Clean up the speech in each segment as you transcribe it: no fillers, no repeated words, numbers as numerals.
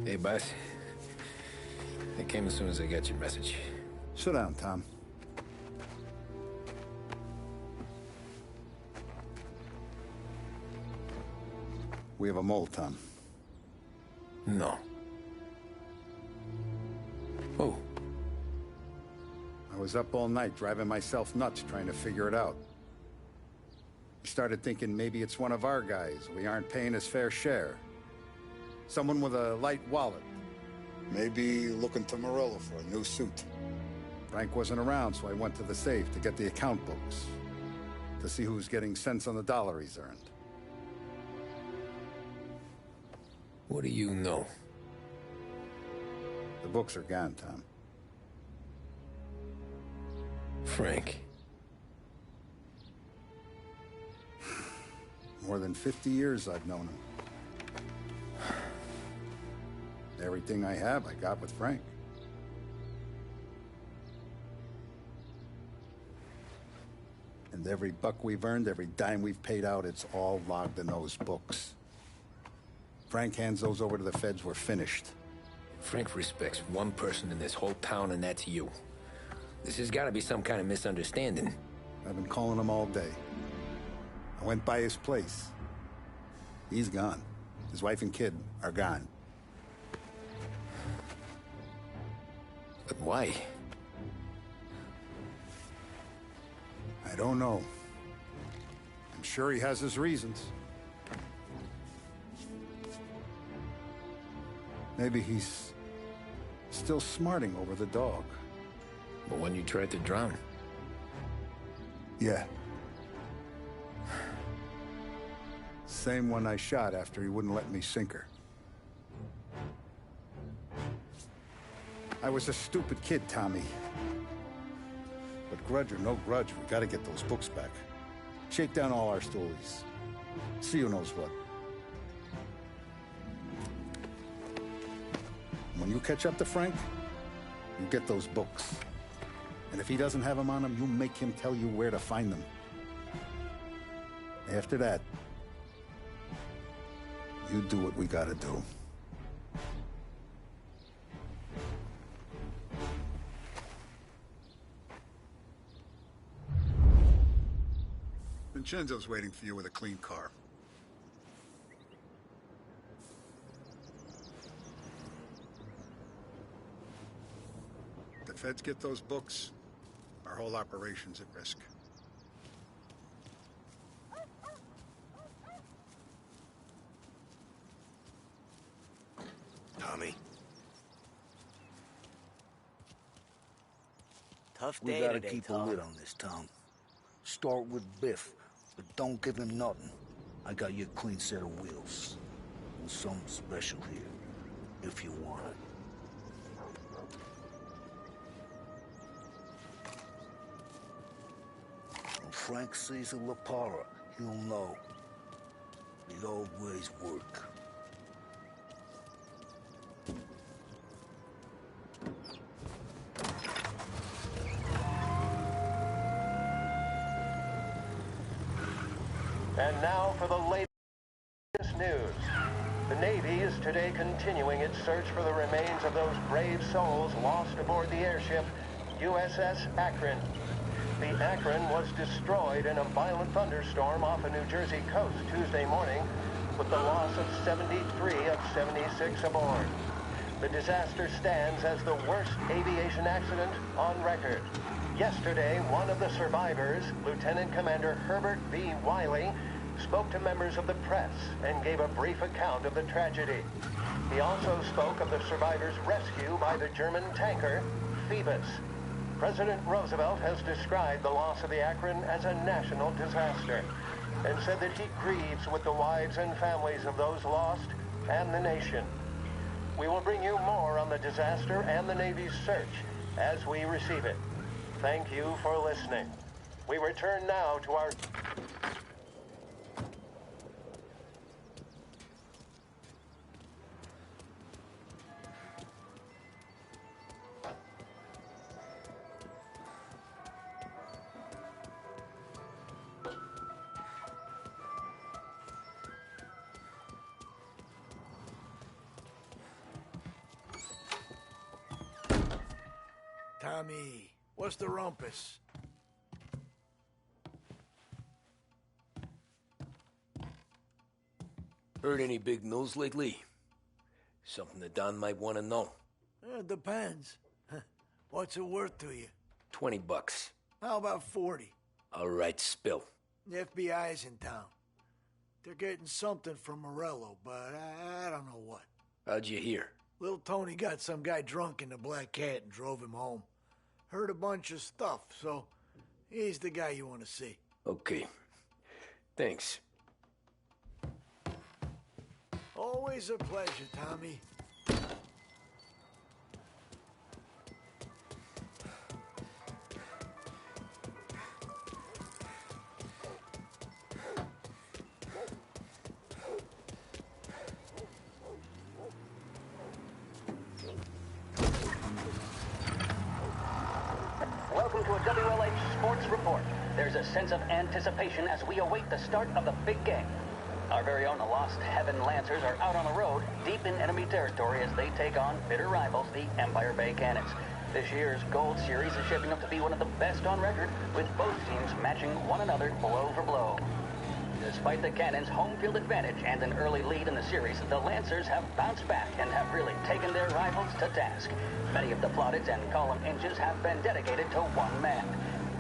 Hey, boss. I came as soon as I got your message. Sit down, Tom. We have a mole, Tom. No. Oh. I was up all night driving myself nuts trying to figure it out. I started thinking maybe it's one of our guys. We aren't paying his fair share. Someone with a light wallet. Maybe looking to Morello for a new suit. Frank wasn't around, so I went to the safe to get the account books. To see who's getting cents on the dollar he's earned. What do you know? The books are gone, Tom. Frank. More than 50 years I've known him. Everything I have, I got with Frank. And every buck we've earned, every dime we've paid out, it's all logged in those books. Frank hands those over to the feds, we're finished. Frank respects one person in this whole town, and that's you. This has got to be some kind of misunderstanding. I've been calling him all day. I went by his place. He's gone. His wife and kid are gone. But why? I don't know. I'm sure he has his reasons. Maybe he's still smarting over the dog. The one you tried to drown? Yeah. Same one I shot after he wouldn't let me sink her. I was a stupid kid, Tommy. But grudge or no grudge, we gotta get those books back. Shake down all our stories. See who knows what. When you catch up to Frank, you get those books. And if he doesn't have them on him, you make him tell you where to find them. After that, you do what we gotta do. Vincenzo's waiting for you with a clean car. If the feds get those books, our whole operation's at risk. Tommy? Tough We day gotta today, keep a Tom. lid on this town. Start with Biff, but don't give him nothing. I got you a clean set of wheels. And something special here, if you want it. When Frank sees a La Parra, he'll know. It always work. And now for the latest news. The Navy is today continuing its search for the remains of those brave souls lost aboard the airship USS Akron. The Akron was destroyed in a violent thunderstorm off the New Jersey coast Tuesday morning, with the loss of 73 of 76 aboard. The disaster stands as the worst aviation accident on record. Yesterday, one of the survivors, Lieutenant Commander Herbert V. Wiley, spoke to members of the press and gave a brief account of the tragedy. He also spoke of the survivors' rescue by the German tanker, Phoebus. President Roosevelt has described the loss of the Akron as a national disaster and said that he grieves with the wives and families of those lost and the nation. We will bring you more on the disaster and the Navy's search as we receive it. Thank you for listening. We return now to our... Tommy. What's the rumpus? Heard any big news lately? Something the Don might want to know. Depends. What's it worth to you? $20. How about 40? All right, spill. The FBI's in town. They're getting something from Morello, but I don't know what. How'd you hear? Little Tony got some guy drunk in the Black Cat and drove him home. Heard a bunch of stuff, so he's the guy you want to see. Okay. Thanks. Always a pleasure, Tommy. Welcome to a WLH Sports Report. There's a sense of anticipation as we await the start of the big game. Our very own Lost Heaven Lancers are out on the road, deep in enemy territory as they take on bitter rivals, the Empire Bay Cannons. This year's Gold Series is shaping up to be one of the best on record, with both teams matching one another blow for blow. Despite the Cannons' home field advantage and an early lead in the series, the Lancers have bounced back and have really taken their rivals to task. Many of the plaudits and column inches have been dedicated to one man.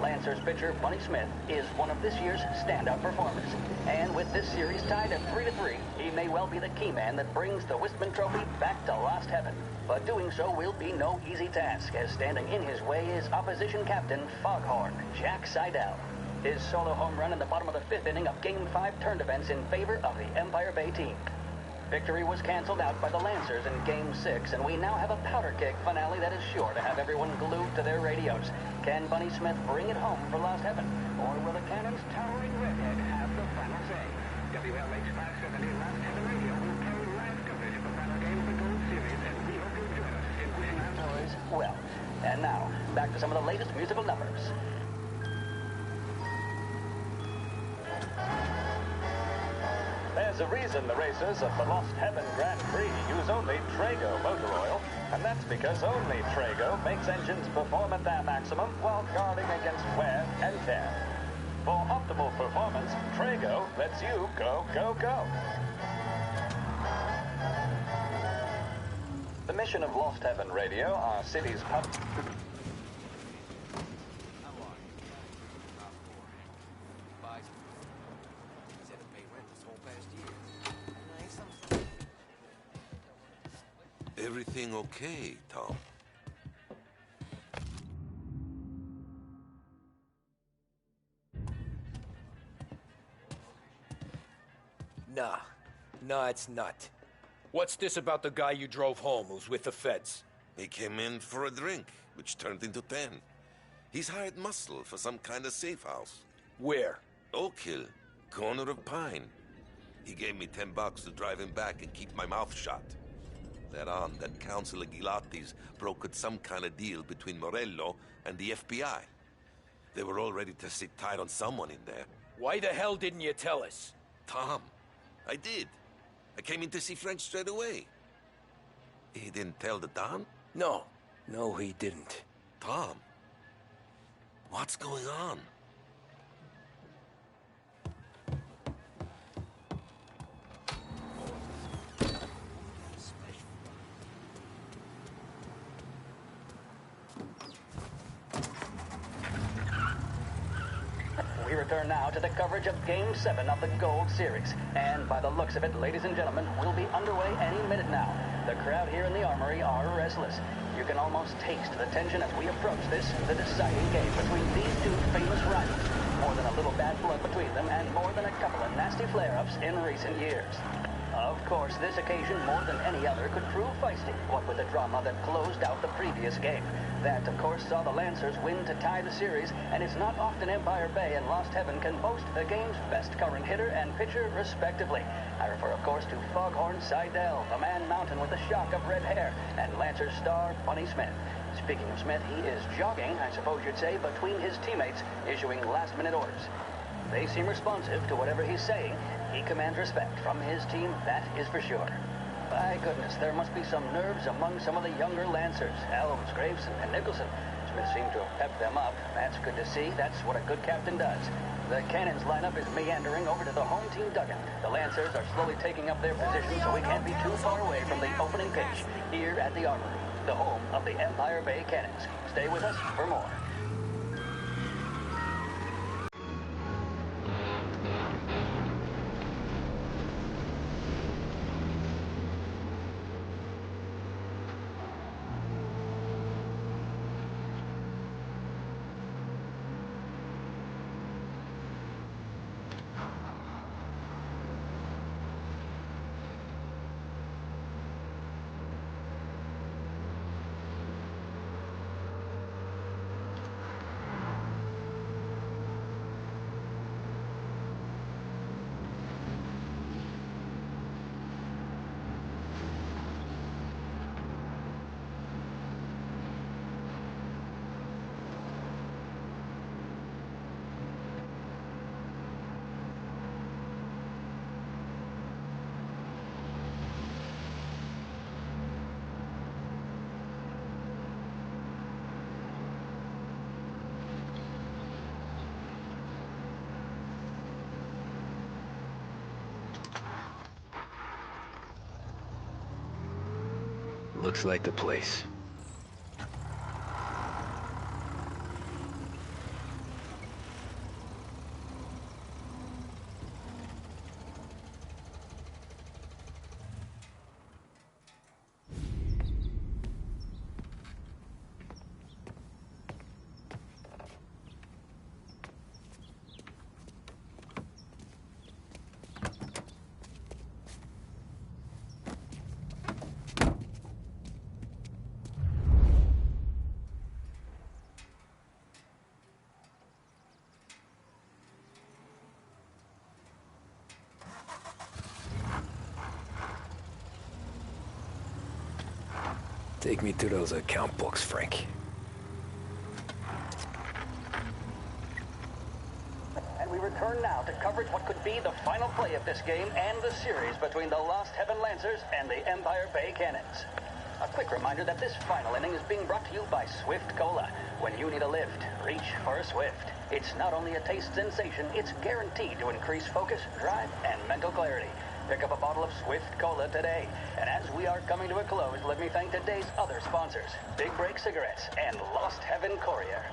Lancers pitcher Bunny Smith is one of this year's standout performers. And with this series tied at 3-3, he may well be the key man that brings the Wistman Trophy back to Lost Heaven. But doing so will be no easy task, as standing in his way is opposition captain Foghorn, Jack Seidel. His solo home run in the bottom of the fifth inning of Game 5 turned events in favor of the Empire Bay team. Victory was canceled out by the Lancers in Game 6, and we now have a powder keg finale that is sure to have everyone glued to their radios. Can Bunny Smith bring it home for Lost Heaven, or will the Cannons' towering redhead have the final say? WLH 570 Lost Heaven Radio will carry live coverage of the final game of the Gold Series, and we hope you'll join us in wishing our boys well. And now, back to some of the latest musical numbers. There's a reason the racers of the Lost Heaven Grand Prix use only Trago motor oil, and that's because only Trago makes engines perform at their maximum while guarding against wear and tear. For optimal performance, Trago lets you go, go, go. The mission of Lost Heaven Radio, our city's pub... Everything okay, Tom? Nah, it's not. What's this about the guy you drove home who's with the feds? He came in for a drink, which turned into 10. He's hired muscle for some kind of safe house. Where? Oak Hill, corner of Pine. He gave me $10 to drive him back and keep my mouth shut. Later on, that Councilor Gilatti's brokered some kind of deal between Morello and the FBI. They were all ready to sit tight on someone in there. Why the hell didn't you tell us? Tom, I did. I came in to see Frank straight away. He didn't tell the Don? No, he didn't. Tom, what's going on? We return now to the coverage of Game 7 of the Gold Series. And by the looks of it, ladies and gentlemen, we'll be underway any minute now. The crowd here in the Armory are restless. You can almost taste the tension as we approach this, the deciding game between these two famous rivals. More than a little bad blood between them, and more than a couple of nasty flare-ups in recent years. Of course, this occasion, more than any other, could prove feisty, what with the drama that closed out the previous game. That, of course, saw the Lancers win to tie the series, and it's not often Empire Bay and Lost Heaven can boast the game's best current hitter and pitcher, respectively. I refer, of course, to Foghorn Seidel, the man mountain with the shock of red hair, and Lancers star Bunny Smith. Speaking of Smith, he is jogging, I suppose you'd say, between his teammates, issuing last-minute orders. They seem responsive to whatever he's saying. He commands respect from his team, that is for sure. By goodness, there must be some nerves among some of the younger Lancers, Elms, Graveson, and Nicholson. Smith seemed to have pepped them up. That's good to see. That's what a good captain does. The cannons lineup is meandering over to the home team dugout. The Lancers are slowly taking up their position, so we can't be too far away from the opening pitch here at the Armory, the home of the Empire Bay Cannons. Stay with us for more. Looks like the place. Take me to those account books, Frank. And we return now to coverage what could be the final play of this game and the series between the Lost Heaven Lancers and the Empire Bay Cannons. A quick reminder that this final inning is being brought to you by Swift Cola. When you need a lift, reach for a Swift. It's not only a taste sensation, it's guaranteed to increase focus, drive, and mental clarity. Pick up a bottle of Swift Cola today. And as we are coming to a close, let me thank today's other sponsors, Big Break Cigarettes and Lost Heaven Courier.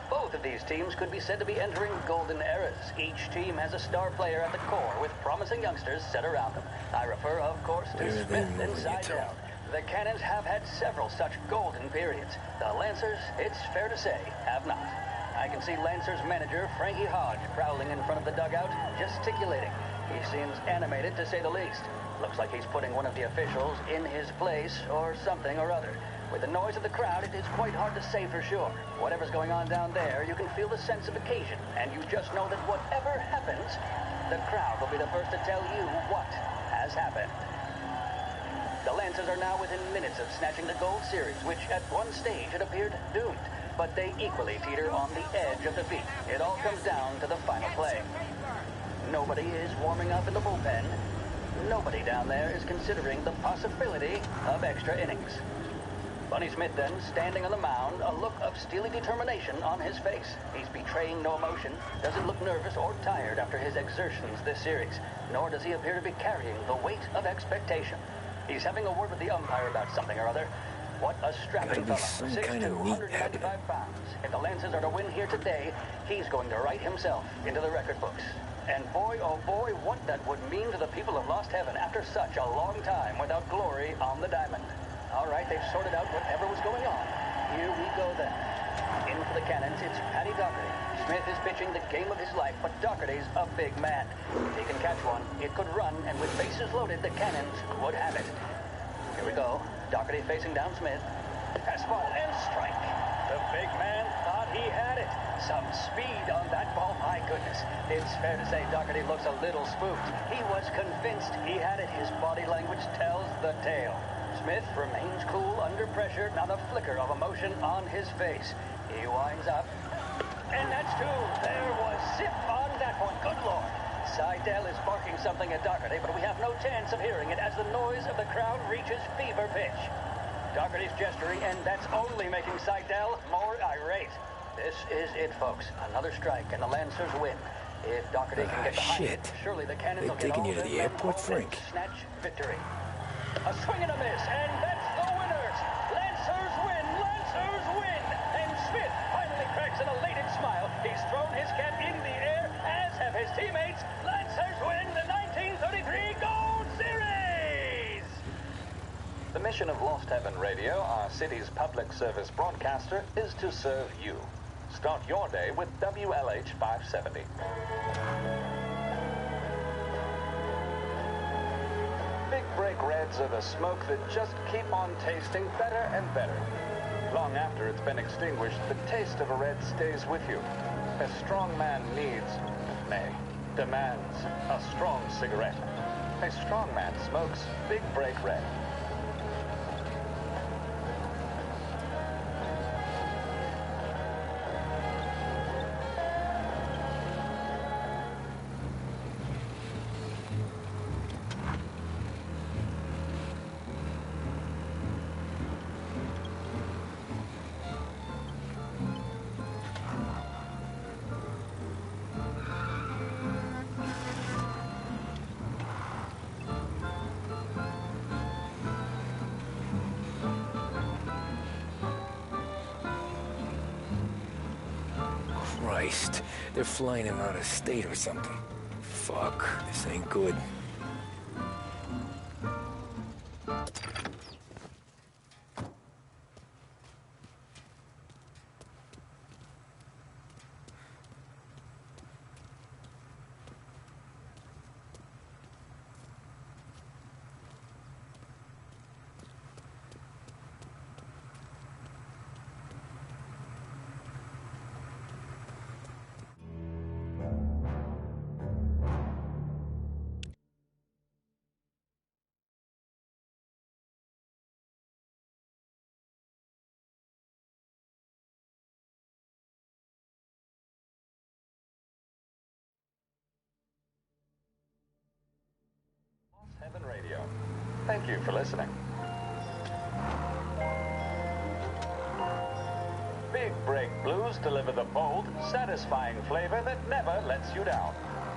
Both of these teams could be said to be entering golden eras. Each team has a star player at the core with promising youngsters set around them. I refer, of course, to Smith and Seidel. The Cannons have had several such golden periods. The Lancers, it's fair to say, have not. I can see Lancers manager Frankie Hodge prowling in front of the dugout, gesticulating. He seems animated, to say the least. Looks like he's putting one of the officials in his place, or something or other. With the noise of the crowd, it is quite hard to say for sure. Whatever's going on down there, you can feel the sense of occasion, and you just know that whatever happens, the crowd will be the first to tell you what has happened. The Lancers are now within minutes of snatching the gold series, which at one stage had appeared doomed. But they equally teeter on the edge of defeat. It all comes down to the final play. Nobody is warming up in the bullpen. Nobody down there is considering the possibility of extra innings. Bunny Smith then, standing on the mound, a look of steely determination on his face. He's betraying no emotion, doesn't look nervous or tired after his exertions this series, nor does he appear to be carrying the weight of expectation. He's having a word with the umpire about something or other. What a strapping fellow, 6'2", 195 pounds. If the Lancers are to win here today, he's going to write himself into the record books. And boy, oh boy, what that would mean to the people of Lost Heaven after such a long time without glory on the diamond. All right, they've sorted out whatever was going on. Here we go then. In for the Cannons, it's Paddy Doherty. Smith is pitching the game of his life, but Doherty's a big man. If he can catch one, it could run, and with bases loaded, the Cannons would have it. Here we go. Doherty facing down Smith. Fastball and strike. The big man thought he had it. Some speed on that ball, my goodness. It's fair to say Doherty looks a little spooked. He was convinced he had it. His body language tells the tale. Smith remains cool under pressure, not a flicker of emotion on his face. He winds up. And that's two. There was zip on that one. Good Lord. Seidel is barking something at Doherty, but we have no chance of hearing it as the noise of the crowd reaches fever pitch. Doherty's gesturing, and that's only making Seidel more irate. This is it, folks. Another strike, and the Lancers win. If Doherty can get behind it, surely the Cannons will get taking all you to their the men airport, home and Frank? snatch victory. A swing and a miss, and that's the winners! Lancers win! Lancers win! And Smith finally cracks an elated smile. He's thrown his cap in the air, as have his teammates. Lancers win the 1933 Gold Series! The mission of Lost Heaven Radio, our city's public service broadcaster, is to serve you. Start your day with WLH 570. Big Break Reds are the smoke that just keep on tasting better and better. Long after it's been extinguished, the taste of a red stays with you. A strong man needs, nay, demands, a strong cigarette. A strong man smokes Big Break Red. Christ, they're flying him out of state or something. Fuck, this ain't good. Heaven Radio. Thank you for listening. Big Break Blues deliver the bold, satisfying flavor that never lets you down.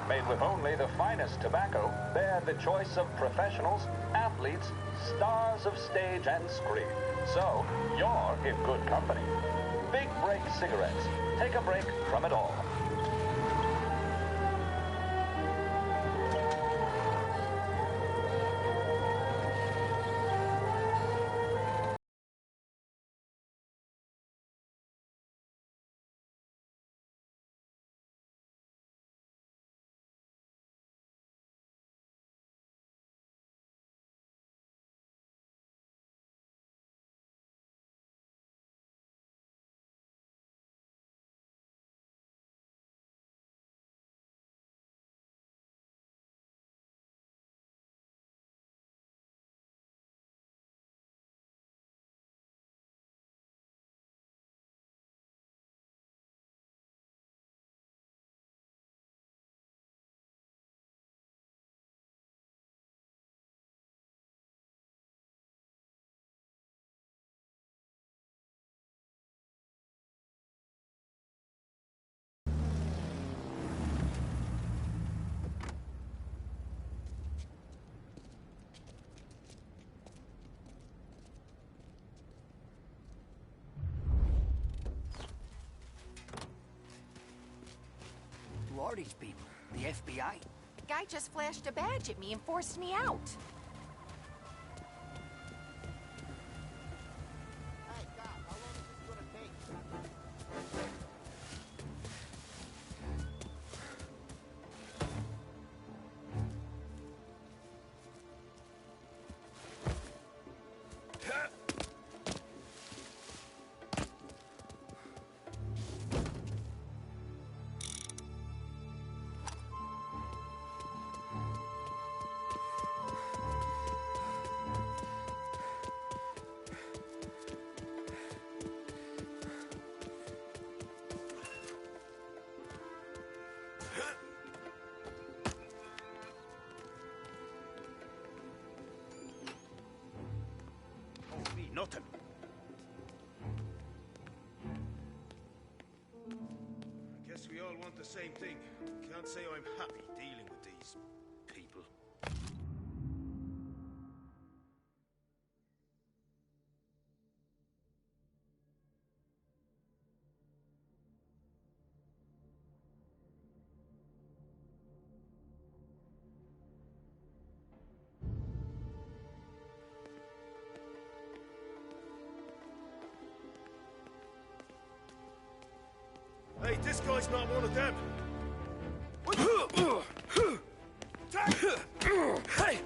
Made with only the finest tobacco, they're the choice of professionals, athletes, stars of stage and screen. So, you're in good company. Big Break cigarettes. Take a break from it all. Who are these people? The FBI? The guy just flashed a badge at me and forced me out. nothing. I guess we all want the same thing. Can't say I'm happy dealing with these people. Hey, this guy's not one of them. Hey!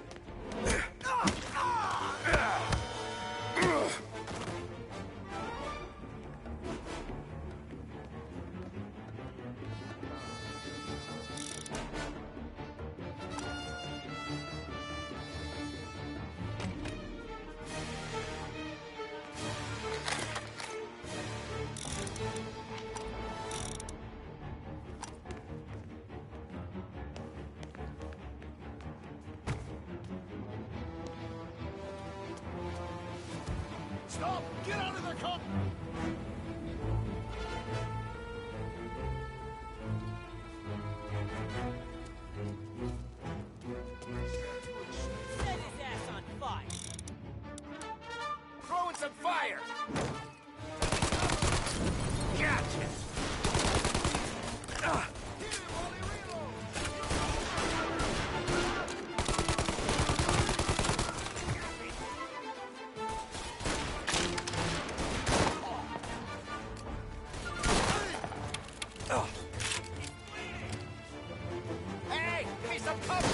Stop! Get out of the car! Set his ass on fire! Throwing some fire! Gotcha! Hey! Give me some cover!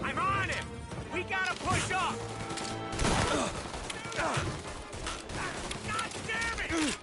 I'm on him! We gotta push up! God damn it!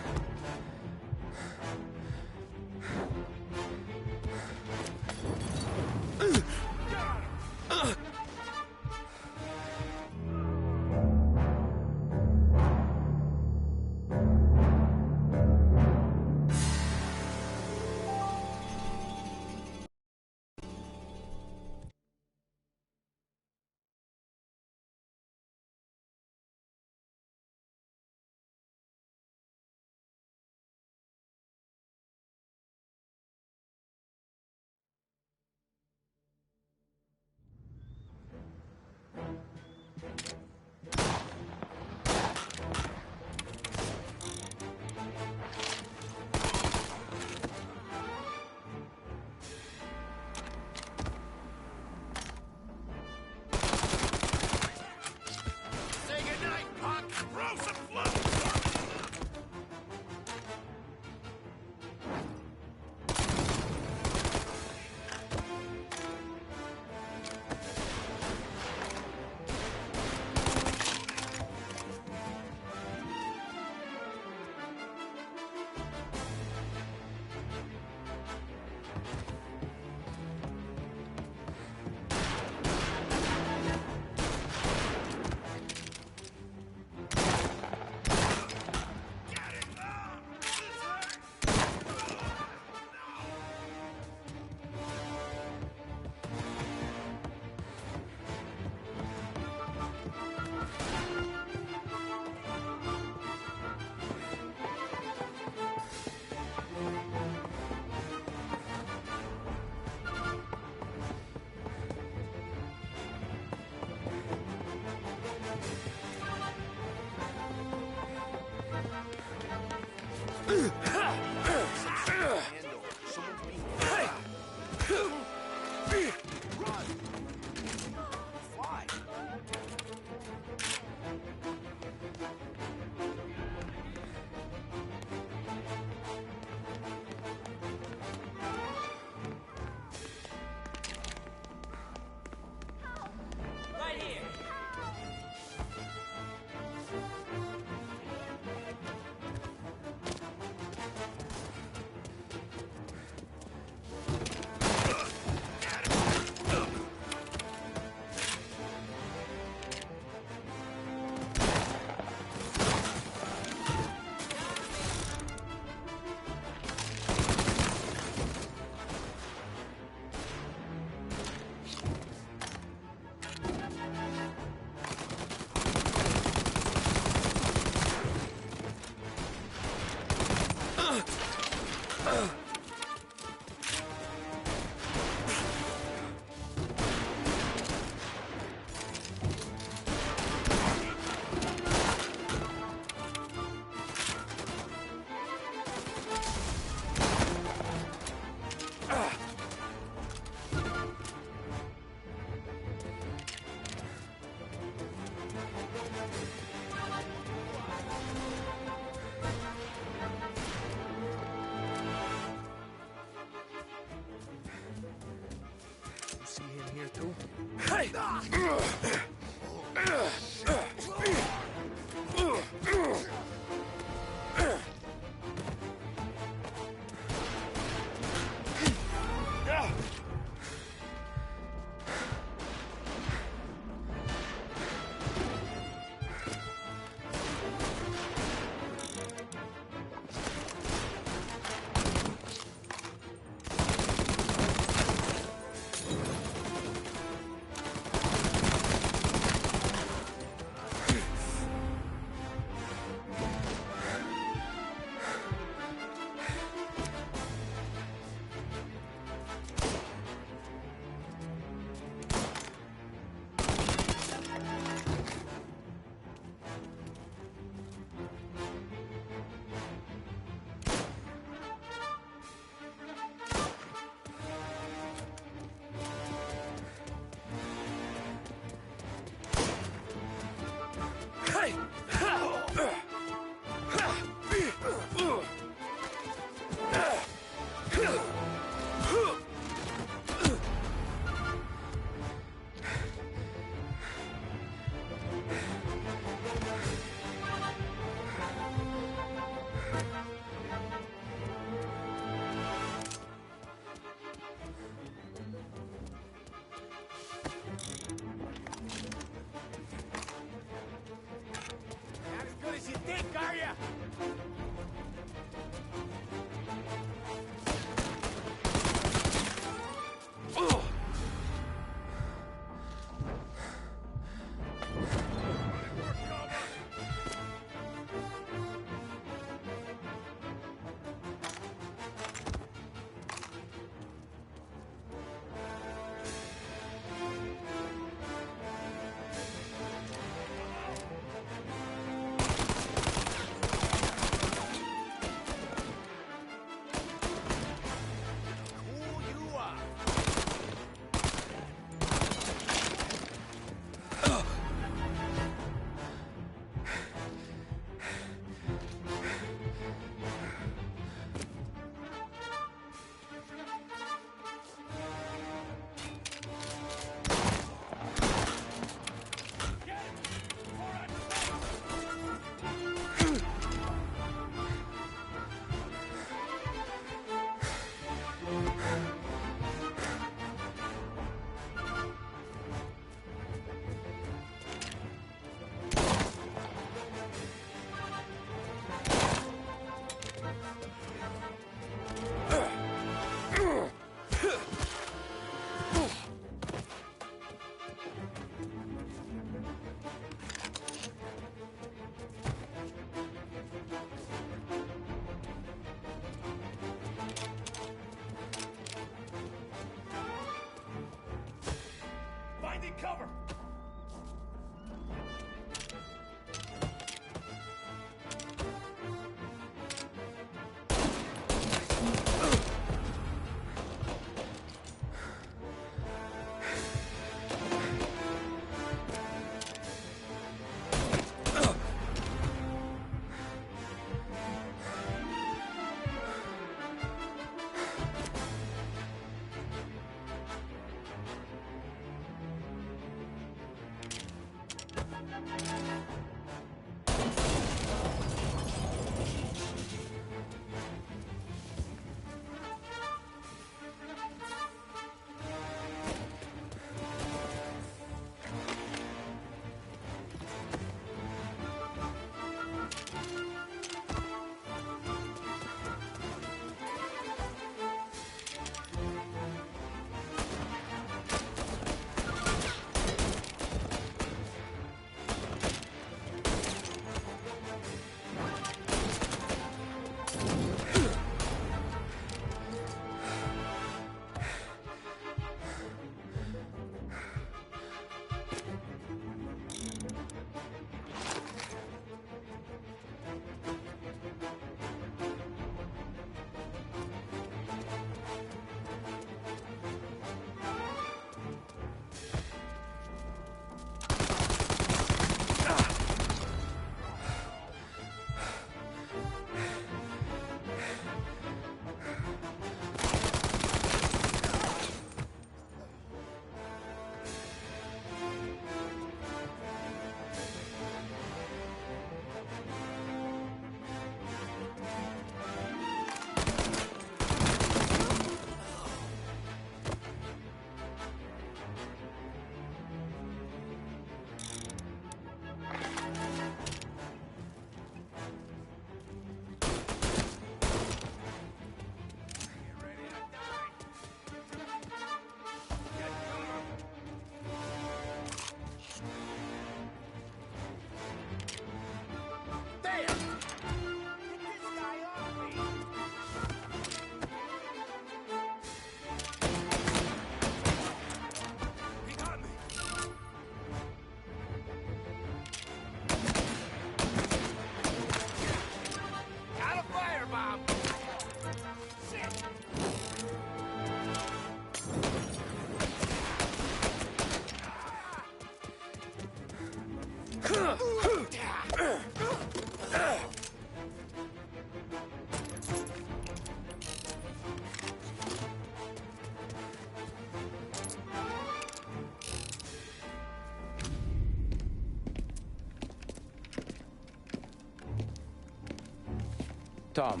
Tom.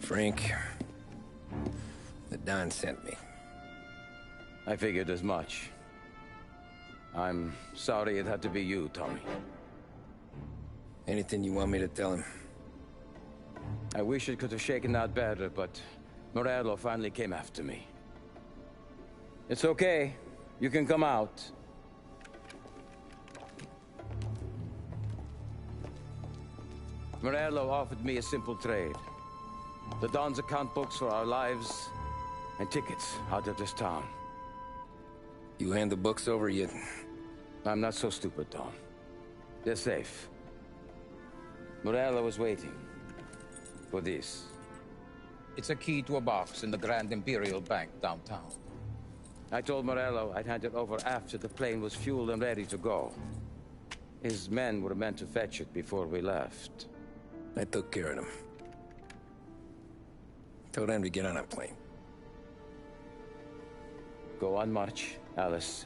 Frank. The Don sent me. I figured as much. I'm sorry it had to be you, Tommy. Anything you want me to tell him? I wish it could have shaken out better, but Morello finally came after me. It's okay. You can come out. Morello offered me a simple trade. The Don's account books for our lives and tickets out of this town. You hand the books over yet? I'm not so stupid, Tom. They're safe. Morello was waiting for this. It's a key to a box in the Grand Imperial Bank downtown. I told Morello I'd hand it over after the plane was fueled and ready to go. His men were meant to fetch it before we left. I took care of them. Told them to get on a plane. Go on, March. Alice,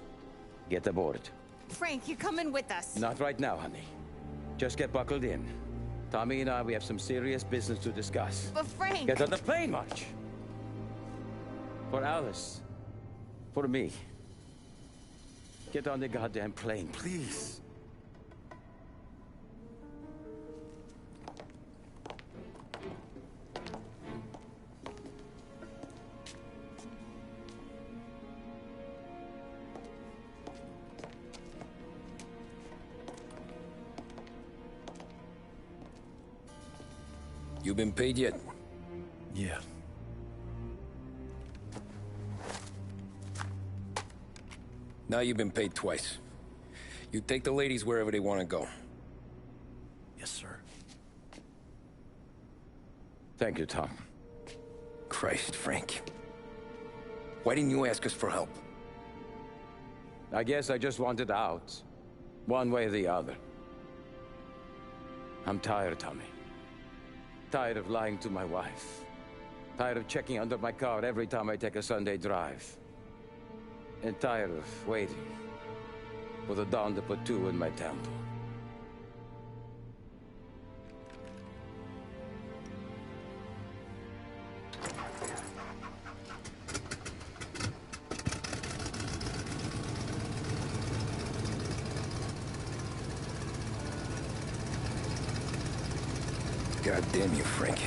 get aboard. Frank, you're coming with us. Not right now, honey. Just get buckled in. Tommy and I, we have some serious business to discuss. But Frank... Get on the plane, March! For Alice. For me. Get on the goddamn plane, please. You been paid yet? Yeah. Now you've been paid twice. You take the ladies wherever they want to go. Yes, sir. Thank you, Tom. Christ, Frank. Why didn't you ask us for help? I guess I just wanted out. One way or the other. I'm tired, Tommy. Tired of lying to my wife. Tired of checking under my car every time I take a Sunday drive. And tired of waiting for the Dawn to put two in my temple. God damn you, Frank.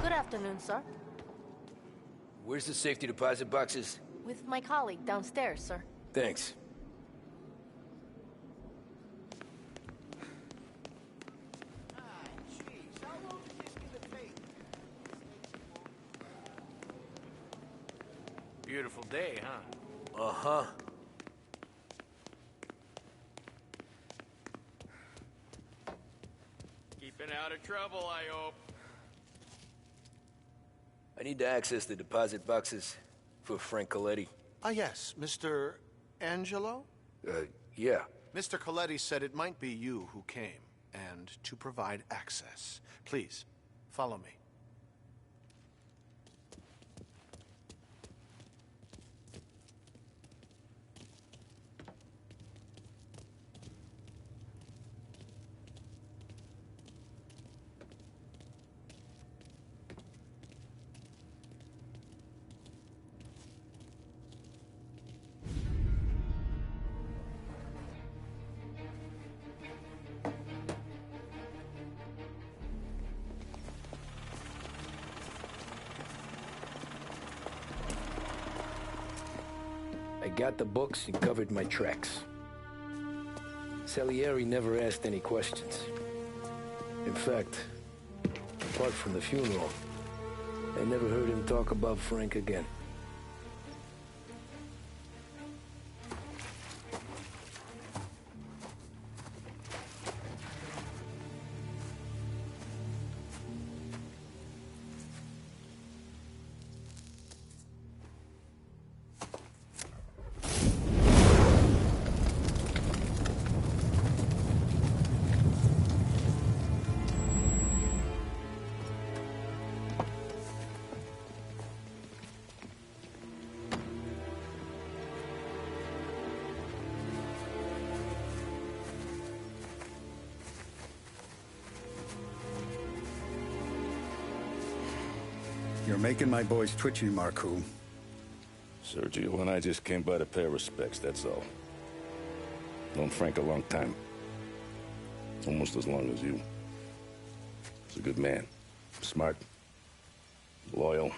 Good afternoon, sir. Where's the safety deposit boxes? With my colleague downstairs, sir. Thanks. Beautiful day, huh? Uh-huh. Keeping out of trouble, I hope. I need to access the deposit boxes for Frank Coletti. Ah, yes, Mr. Angelo? Yeah. Mr. Coletti said it might be you who came, and to provide access. Please, follow me. got the books and covered my tracks. Salieri never asked any questions. In fact, apart from the funeral, I never heard him talk about Frank again. You're making my boys twitchy, Marku. Sergio and I just came by to pay respects, that's all. Known Frank a long time. Almost as long as you. He's a good man. Smart. Loyal.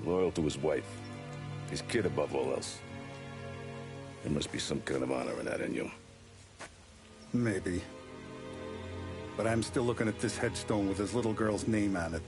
Loyal to his wife. His kid above all else. There must be some kind of honor in that in you. Maybe. But I'm still looking at this headstone with his little girl's name on it.